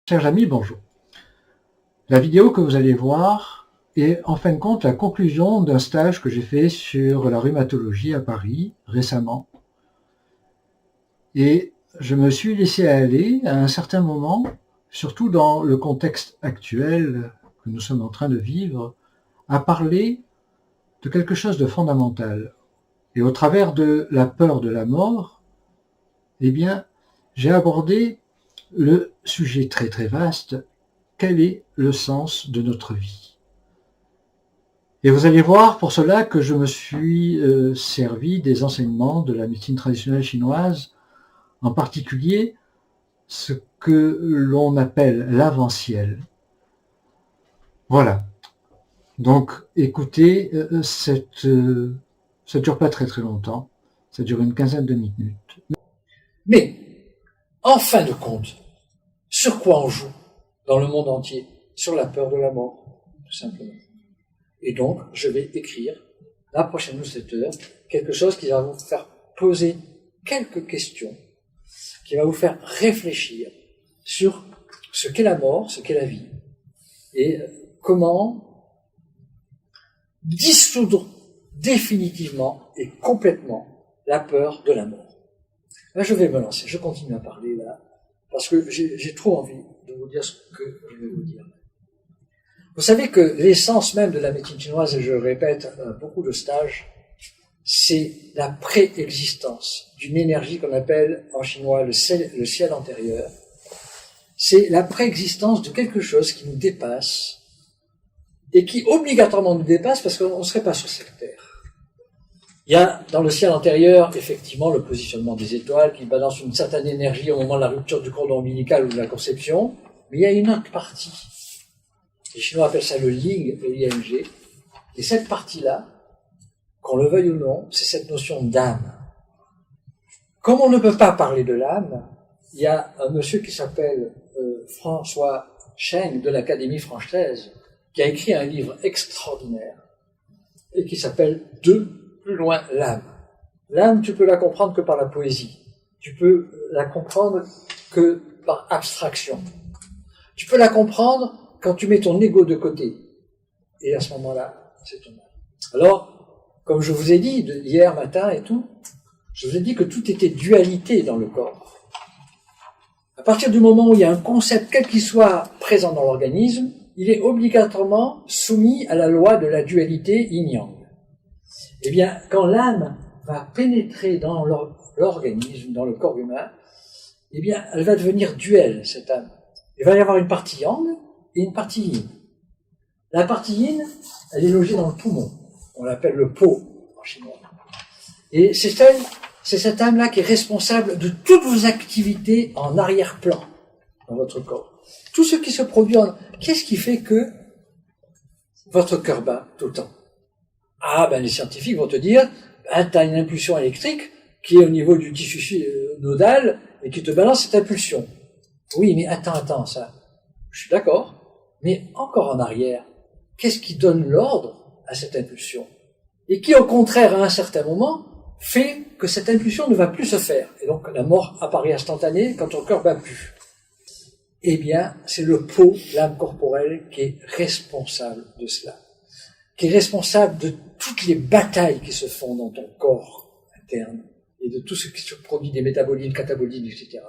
Chers amis, bonjour. La vidéo que vous allez voir est en fin de compte la conclusion d'un stage que j'ai fait sur la rhumatologie à Paris récemment. Et je me suis laissé aller à un certain moment, surtout dans le contexte actuel que nous sommes en train de vivre, à parler de quelque chose de fondamental. Et au travers de la peur de la mort, eh bien, j'ai abordé le sujet très très vaste. Quel est le sens de notre vie? Et vous allez voir pour cela que je me suis servi des enseignements de la médecine traditionnelle chinoise, en particulier ce que l'on appelle l'avant-ciel. Voilà. Donc écoutez, ça dure pas très très longtemps, ça dure une quinzaine de minutes. Mais, en fin de compte, sur quoi on joue dans le monde entier? Sur la peur de la mort, tout simplement. Et donc, je vais écrire, la prochaine newsletter, quelque chose qui va vous faire poser quelques questions, qui va vous faire réfléchir sur ce qu'est la mort, ce qu'est la vie, et comment dissoudre définitivement et complètement la peur de la mort. Là, je vais me lancer, je continue à parler là, parce que j'ai trop envie de vous dire ce que je vais vous dire. Vous savez que l'essence même de la médecine chinoise, et je le répète beaucoup de stages, c'est la préexistence d'une énergie qu'on appelle en chinois le ciel antérieur. C'est la préexistence de quelque chose qui nous dépasse et qui obligatoirement nous dépasse parce qu'on ne serait pas sur cette terre. Il y a dans le ciel antérieur, effectivement, le positionnement des étoiles qui balance une certaine énergie au moment de la rupture du cordon ombilical ou de la conception, mais il y a une autre partie. Les Chinois appellent ça le Ying, le Yang. Et cette partie-là, qu'on le veuille ou non, c'est cette notion d'âme. Comme on ne peut pas parler de l'âme, il y a un monsieur qui s'appelle François Cheng de l'Académie française qui a écrit un livre extraordinaire et qui s'appelle « De plus loin l'âme ». L'âme, tu peux la comprendre que par la poésie. Tu peux la comprendre que par abstraction. Tu peux la comprendre quand tu mets ton ego de côté. Et à ce moment-là, c'est ton âme. Alors, comme je vous ai dit hier matin et tout, je vous ai dit que tout était dualité dans le corps. À partir du moment où il y a un concept, quel qu'il soit, présent dans l'organisme, il est obligatoirement soumis à la loi de la dualité yin-yang. Eh bien, quand l'âme va pénétrer dans l'organisme, dans le corps humain, eh bien, elle va devenir duelle, cette âme. Il va y avoir une partie yang et une partie yin. La partie yin, elle est logée dans le poumon. On l'appelle le po en chinois. Et c'est cette âme-là qui est responsable de toutes vos activités en arrière-plan dans votre corps. Tout ce qui se produit Qu'est-ce qui fait que votre cœur bat tout le temps? Ah, ben les scientifiques vont te dire, tu as une impulsion électrique qui est au niveau du tissu nodal et qui te balance cette impulsion. Oui, mais attends, ça, je suis d'accord, mais encore en arrière, qu'est-ce qui donne l'ordre à cette impulsion? Et qui, au contraire, à un certain moment, fait que cette impulsion ne va plus se faire. Et donc, la mort apparaît instantanée quand ton cœur bat plus. Eh bien, c'est le po, l'âme corporelle, qui est responsable de cela. Qui est responsable de toutes les batailles qui se font dans ton corps interne et de tout ce qui se produit, des métabolismes, catabolismes, etc.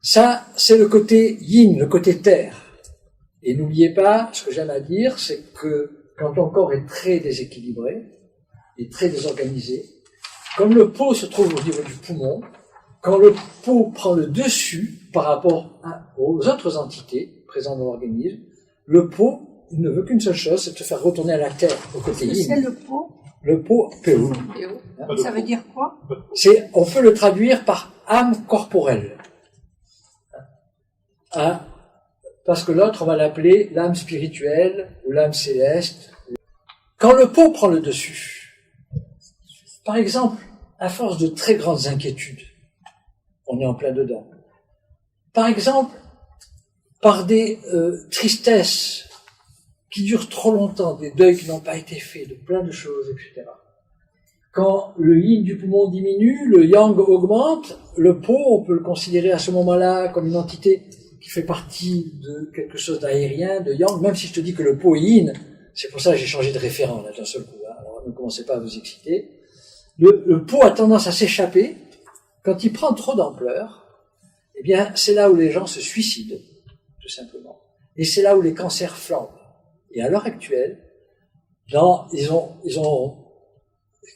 Ça, c'est le côté yin, le côté terre. Et n'oubliez pas, ce que j'aime à dire, c'est que quand ton corps est très déséquilibré et très désorganisé, comme le po se trouve au niveau du poumon, quand le po prend le dessus par rapport aux autres entités présentes dans l'organisme, le po, il ne veut qu'une seule chose, c'est te faire retourner à la terre, au côté yin. C'est le po? Le po, PO. Ça veut dire quoi? On peut le traduire par âme corporelle. Parce que l'autre, on va l'appeler l'âme spirituelle ou l'âme céleste. Quand le po prend le dessus, par exemple, à force de très grandes inquiétudes, on est en plein dedans. Par exemple, par des tristesses qui durent trop longtemps, des deuils qui n'ont pas été faits, de plein de choses, etc. Quand le yin du poumon diminue, le yang augmente, le po, on peut le considérer à ce moment-là comme une entité qui fait partie de quelque chose d'aérien, de yang, même si je te dis que le po est yin, c'est pour ça que j'ai changé de référent là d'un seul coup. Hein. Alors ne commencez pas à vous exciter. Le po a tendance à s'échapper quand il prend trop d'ampleur. Eh bien, c'est là où les gens se suicident, tout simplement. Et c'est là où les cancers flambent. Et à l'heure actuelle, ce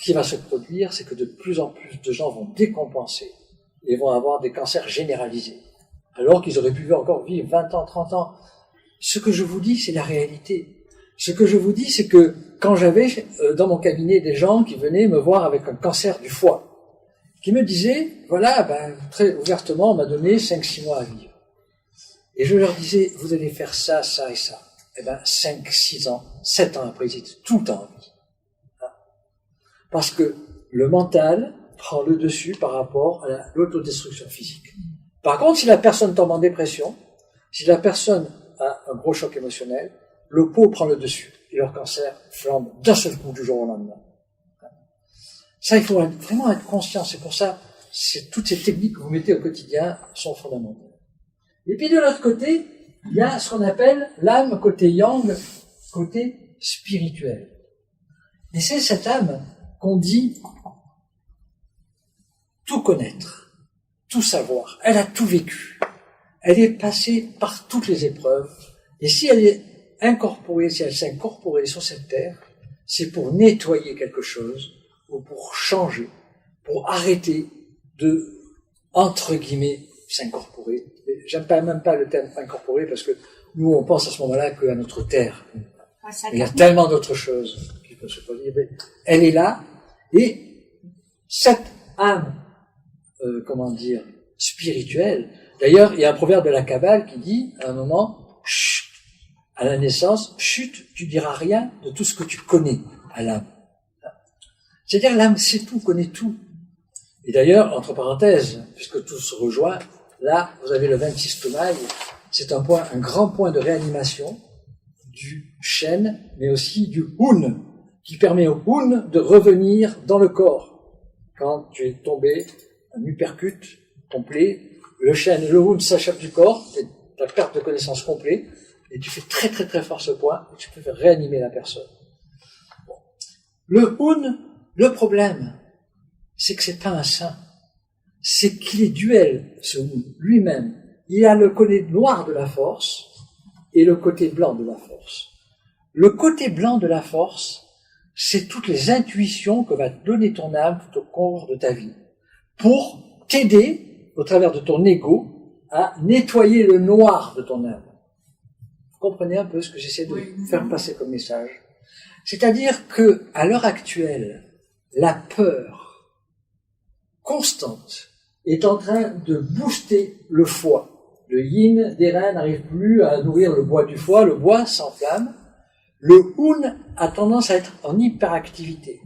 qui va se produire, c'est que de plus en plus de gens vont décompenser et vont avoir des cancers généralisés. Alors qu'ils auraient pu encore vivre 20 ans, 30 ans. Ce que je vous dis, c'est la réalité. Ce que je vous dis, c'est que quand j'avais dans mon cabinet des gens qui venaient me voir avec un cancer du foie, qui me disaient, voilà, très ouvertement, on m'a donné 5-6 mois à vivre. Et je leur disais, vous allez faire ça, ça et ça. 5, 6 ans, 7 ans après, ils étaient tout le temps en vie. Parce que le mental prend le dessus par rapport à l'autodestruction physique. Par contre, si la personne tombe en dépression, si la personne a un gros choc émotionnel, le po prend le dessus et leur cancer flambe d'un seul coup du jour au lendemain. Ça, il faut vraiment être conscient. C'est pour ça, toutes ces techniques que vous mettez au quotidien sont fondamentales. Et puis de l'autre côté, il y a ce qu'on appelle l'âme côté yang, côté spirituel. Et c'est cette âme qu'on dit tout connaître, tout savoir. Elle a tout vécu. Elle est passée par toutes les épreuves. Et si elle est incorporée, si elle s'est incorporée sur cette terre, c'est pour nettoyer quelque chose ou pour changer, pour arrêter de, entre guillemets, s'incorporer. J'aime même pas le terme incorporer parce que nous, on pense à ce moment-là qu'à notre terre. Il y a tellement d'autres choses qui peuvent se produire. Elle est là et cette âme, spirituelle. D'ailleurs, il y a un proverbe de la Kabbale qui dit, à un moment, chut, à la naissance, chut, tu diras rien de tout ce que tu connais à l'âme. C'est-à-dire, l'âme sait tout, connaît tout. Et d'ailleurs, entre parenthèses, puisque tout se rejoint, là, vous avez le 26 Tomaï, c'est un grand point de réanimation du Shen, mais aussi du Hun, qui permet au Hun de revenir dans le corps. Quand tu es tombé, un uppercut complet, le Shen et le Hun s'échappent du corps, c'est ta perte de connaissance complète, et tu fais très très très fort ce point, et tu peux faire réanimer la personne. Bon. Le Hun, le problème, c'est que c'est pas un saint. C'est qu'il est duel, ce Hun, lui-même. Il a le côté noir de la force et le côté blanc de la force. Le côté blanc de la force, c'est toutes les intuitions que va te donner ton âme tout au cours de ta vie pour t'aider, au travers de ton ego, à nettoyer le noir de ton âme. Vous comprenez un peu ce que j'essaie de faire passer comme message? C'est-à-dire que, à l'heure actuelle, la peur constante est en train de booster le foie. Le yin des reins n'arrive plus à nourrir le bois du foie, le bois s'enflamme. Le Hun a tendance à être en hyperactivité.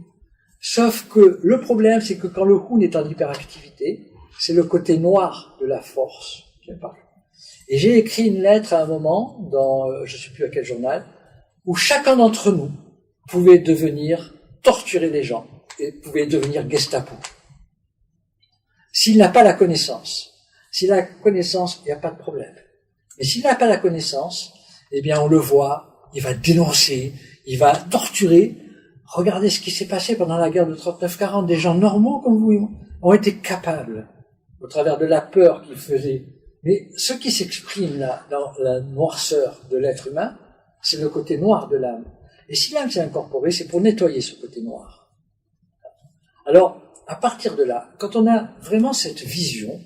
Sauf que le problème, c'est que quand le Hun est en hyperactivité, c'est le côté noir de la force qui apparaît. Et j'ai écrit une lettre à un moment, dans je ne sais plus à quel journal, où chacun d'entre nous pouvait devenir torturer les gens et pouvait devenir Gestapo. S'il n'a pas la connaissance. S'il a la connaissance, il n'y a pas de problème. Mais s'il n'a pas la connaissance, eh bien on le voit, il va dénoncer, il va torturer. Regardez ce qui s'est passé pendant la guerre de 39-40. Des gens normaux comme vous et moi ont été capables, au travers de la peur qu'ils faisaient. Mais ce qui s'exprime là, dans la noirceur de l'être humain, c'est le côté noir de l'âme. Et si l'âme s'est incorporée, c'est pour nettoyer ce côté noir. Alors, à partir de là, quand on a vraiment cette vision,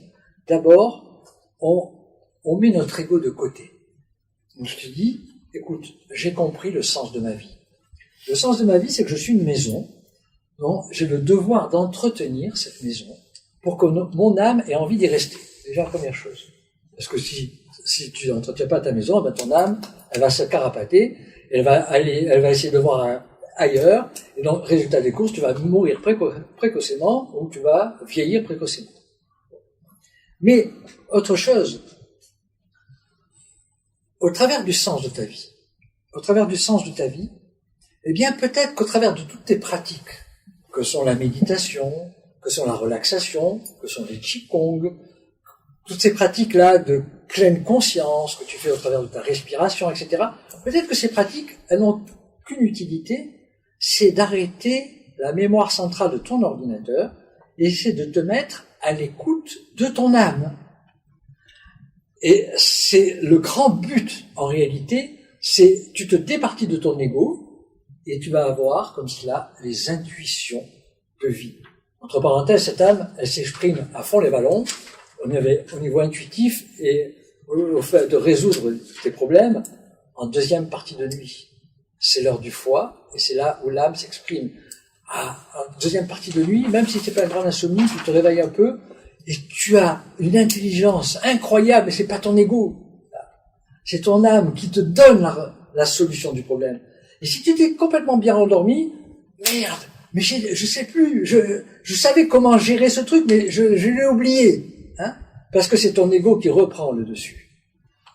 d'abord, on met notre ego de côté. Donc je te dis, écoute, j'ai compris le sens de ma vie. Le sens de ma vie, c'est que je suis une maison, donc j'ai le devoir d'entretenir cette maison pour que mon âme ait envie d'y rester. Déjà, la première chose. Parce que si tu n'entretiens pas ta maison, ben ton âme, elle va se carapater, elle va essayer de voir ailleurs, et donc, résultat des courses, tu vas mourir précocement, ou tu vas vieillir précocement. Mais, autre chose, au travers du sens de ta vie, eh bien, peut-être qu'au travers de toutes tes pratiques, que sont la méditation, que sont la relaxation, que sont les qigong, toutes ces pratiques-là de pleine conscience que tu fais au travers de ta respiration, etc., peut-être que ces pratiques, elles n'ont qu'une utilité, c'est d'arrêter la mémoire centrale de ton ordinateur et c'est de te mettre à l'écoute de ton âme. Et c'est le grand but, en réalité, c'est tu te départis de ton ego et tu vas avoir, comme cela, les intuitions de vie. Entre parenthèses, cette âme, elle s'exprime à fond les ballons, au niveau intuitif et au fait de résoudre tes problèmes en deuxième partie de nuit. C'est l'heure du foie et c'est là où l'âme s'exprime. En deuxième partie de nuit, même si c'est pas une grande insomnie, tu te réveilles un peu et tu as une intelligence incroyable, mais c'est pas ton ego. C'est ton âme qui te donne la solution du problème. Et si tu étais complètement bien endormi, merde, mais je sais plus, je savais comment gérer ce truc, mais je l'ai oublié, hein, parce que c'est ton ego qui reprend le dessus.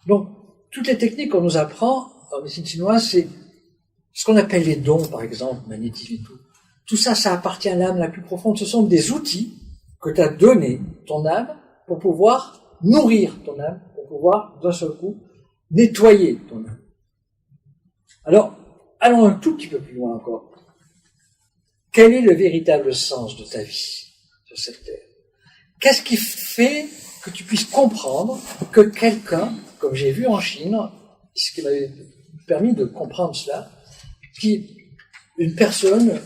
Donc, toutes les techniques qu'on nous apprend en médecine chinoise, c'est ce qu'on appelle les dons, par exemple, magnétisme et tout. Tout ça, ça appartient à l'âme la plus profonde. Ce sont des outils que t'as donné ton âme pour pouvoir nourrir ton âme, pour pouvoir, d'un seul coup, nettoyer ton âme. Alors, allons un tout petit peu plus loin encore. Quel est le véritable sens de ta vie sur cette terre? Qu'est-ce qui fait que tu puisses comprendre que quelqu'un, comme j'ai vu en Chine, ce qui m'avait permis de comprendre cela, une personne,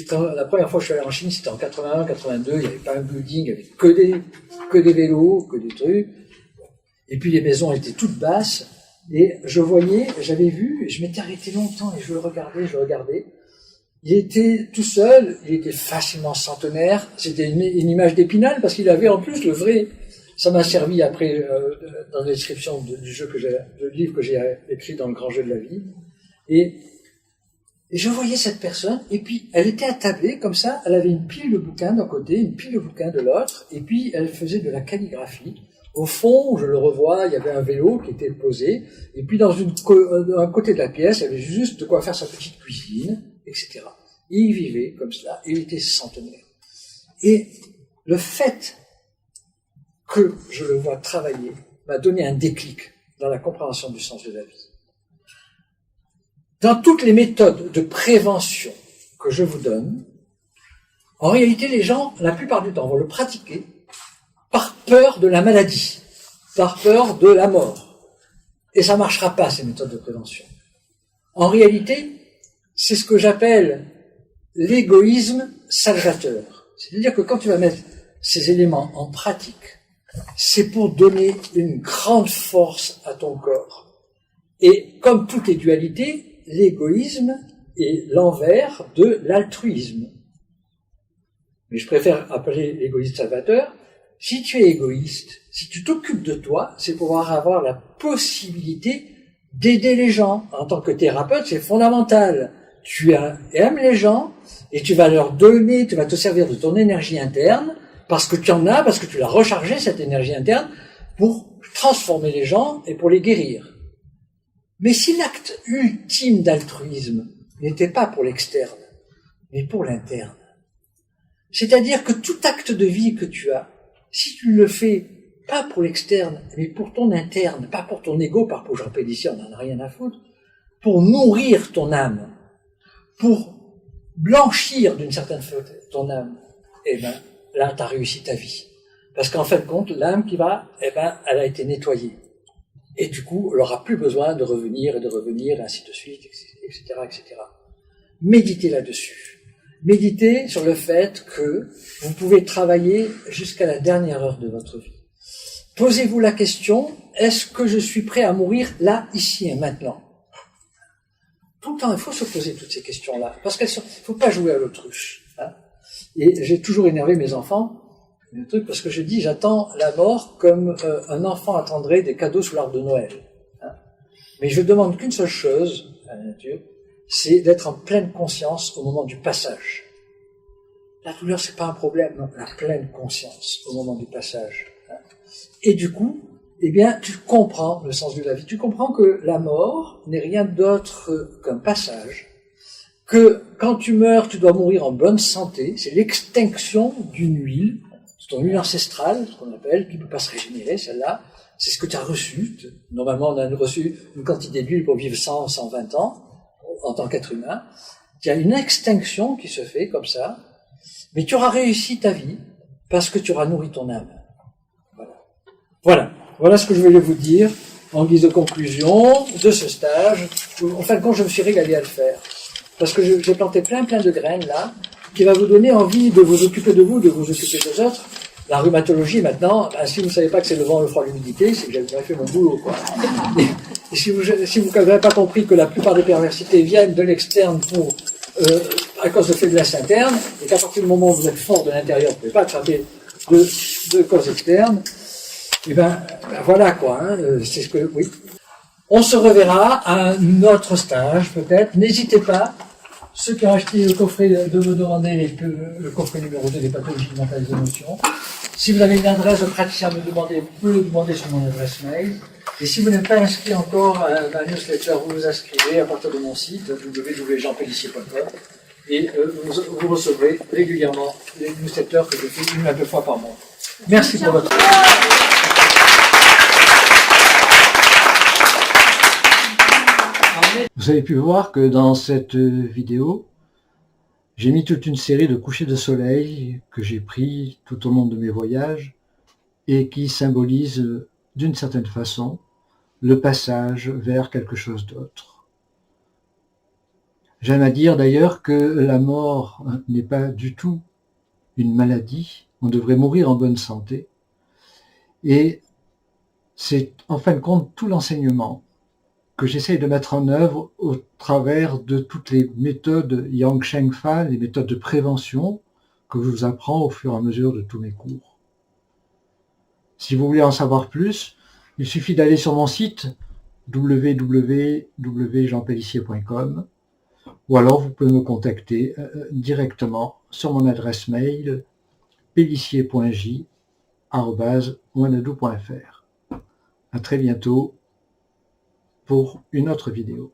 la première fois que je suis allé en Chine, c'était en 81, 82, il n'y avait pas un building, il n'y avait que des vélos, que des trucs. Et puis les maisons étaient toutes basses. Et j'avais vu, je m'étais arrêté longtemps et je le regardais. Il était tout seul, il était facilement centenaire. C'était une image d'Épinal parce qu'il avait en plus le vrai. Ça m'a servi après dans la description du livre que j'ai écrit dans le grand jeu de la vie. Et je voyais cette personne, et puis elle était attablée comme ça, elle avait une pile de bouquins d'un côté, une pile de bouquins de l'autre, et puis elle faisait de la calligraphie. Au fond, je le revois, il y avait un vélo qui était posé, et puis dans un côté de la pièce, il y avait juste de quoi faire sa petite cuisine, etc. Et il vivait comme cela, et il était centenaire. Et le fait que je le vois travailler m'a donné un déclic dans la compréhension du sens de la vie. Dans toutes les méthodes de prévention que je vous donne, en réalité, les gens, la plupart du temps, vont le pratiquer par peur de la maladie, par peur de la mort. Et ça ne marchera pas, ces méthodes de prévention. En réalité, c'est ce que j'appelle l'égoïsme salvateur. C'est-à-dire que quand tu vas mettre ces éléments en pratique, c'est pour donner une grande force à ton corps. Et comme toutes les dualités, l'égoïsme est l'envers de l'altruisme. Mais je préfère appeler l'égoïsme salvateur. Si tu es égoïste, si tu t'occupes de toi, c'est pour avoir la possibilité d'aider les gens. En tant que thérapeute, c'est fondamental. Tu aimes les gens et tu vas leur donner, tu vas te servir de ton énergie interne parce que tu en as, parce que tu l'as rechargé, cette énergie interne, pour transformer les gens et pour les guérir. Mais si l'acte ultime d'altruisme n'était pas pour l'externe, mais pour l'interne, c'est-à-dire que tout acte de vie que tu as, si tu le fais pas pour l'externe, mais pour ton interne, pas pour ton ego, par pour Jean Pélissier, on n'en a rien à foutre, pour nourrir ton âme, pour blanchir d'une certaine façon ton âme, eh ben, là, tu as réussi ta vie. Parce qu'en fin de compte, l'âme qui va, eh ben, elle a été nettoyée. Et du coup, elle n'aura plus besoin de revenir, et ainsi de suite, etc., etc. Méditez là-dessus. Méditez sur le fait que vous pouvez travailler jusqu'à la dernière heure de votre vie. Posez-vous la question, est-ce que je suis prêt à mourir là, ici et maintenant? Tout le temps, il faut se poser toutes ces questions-là, parce qu'il ne faut pas jouer à l'autruche. Hein. Et j'ai toujours énervé mes enfants, le truc, parce que je dis, j'attends la mort comme un enfant attendrait des cadeaux sous l'arbre de Noël. Hein. Mais je demande qu'une seule chose à la nature, c'est d'être en pleine conscience au moment du passage. La douleur, c'est pas un problème, non, la pleine conscience au moment du passage. Hein. Et du coup, eh bien, tu comprends le sens de la vie. Tu comprends que la mort n'est rien d'autre qu'un passage, que quand tu meurs, tu dois mourir en bonne santé, c'est l'extinction d'une huile. ton huile ancestrale, ce qu'on appelle, qui ne peut pas se régénérer, celle-là, c'est ce que tu as reçu. Normalement, on a reçu une quantité d'huile pour vivre 100, 120 ans, en tant qu'être humain. Il y a une extinction qui se fait comme ça, mais tu auras réussi ta vie parce que tu auras nourri ton âme. Voilà ce que je voulais vous dire en guise de conclusion de ce stage. En fin de compte, je me suis régalé à le faire. Parce que j'ai planté plein de graines là, qui va vous donner envie de vous occuper de vous, de vous occuper des autres. La rhumatologie maintenant, ben, si vous ne savez pas que c'est le vent, le froid, l'humidité, c'est que j'avais fait mon boulot, quoi. Et si vous n'avez pas compris que la plupart des perversités viennent de l'externe à cause de faiblesse interne, et qu'à partir du moment où vous êtes fort de l'intérieur, vous ne pouvez pas attraper de causes externes, et ben voilà quoi, hein, c'est ce que, oui. On se reverra à un autre stage, peut-être. N'hésitez pas, ceux qui ont acheté le coffret, de me demander le coffret numéro 2 des pathologies mentales et des émotions. Si vous avez une adresse de praticien à me demander, vous pouvez le demander sur mon adresse mail. Et si vous n'êtes pas inscrit encore à ma newsletter, vous vous inscrivez à partir de mon site www.jeanpellissier.com et vous recevrez régulièrement les newsletters que je fais 1 à 2 fois par mois. Merci pour votre attention. Vous avez pu voir que dans cette vidéo, j'ai mis toute une série de couchers de soleil que j'ai pris tout au long de mes voyages et qui symbolisent d'une certaine façon le passage vers quelque chose d'autre. J'aime à dire d'ailleurs que la mort n'est pas du tout une maladie, on devrait mourir en bonne santé, et c'est en fin de compte tout l'enseignement que j'essaye de mettre en œuvre au travers de toutes les méthodes Yang Sheng Fa, les méthodes de prévention que je vous apprends au fur et à mesure de tous mes cours. Si vous voulez en savoir plus, il suffit d'aller sur mon site www.jeanpellissier.com ou alors vous pouvez me contacter directement sur mon adresse mail pellissier.j@wanadoo.fr. À très bientôt pour une autre vidéo.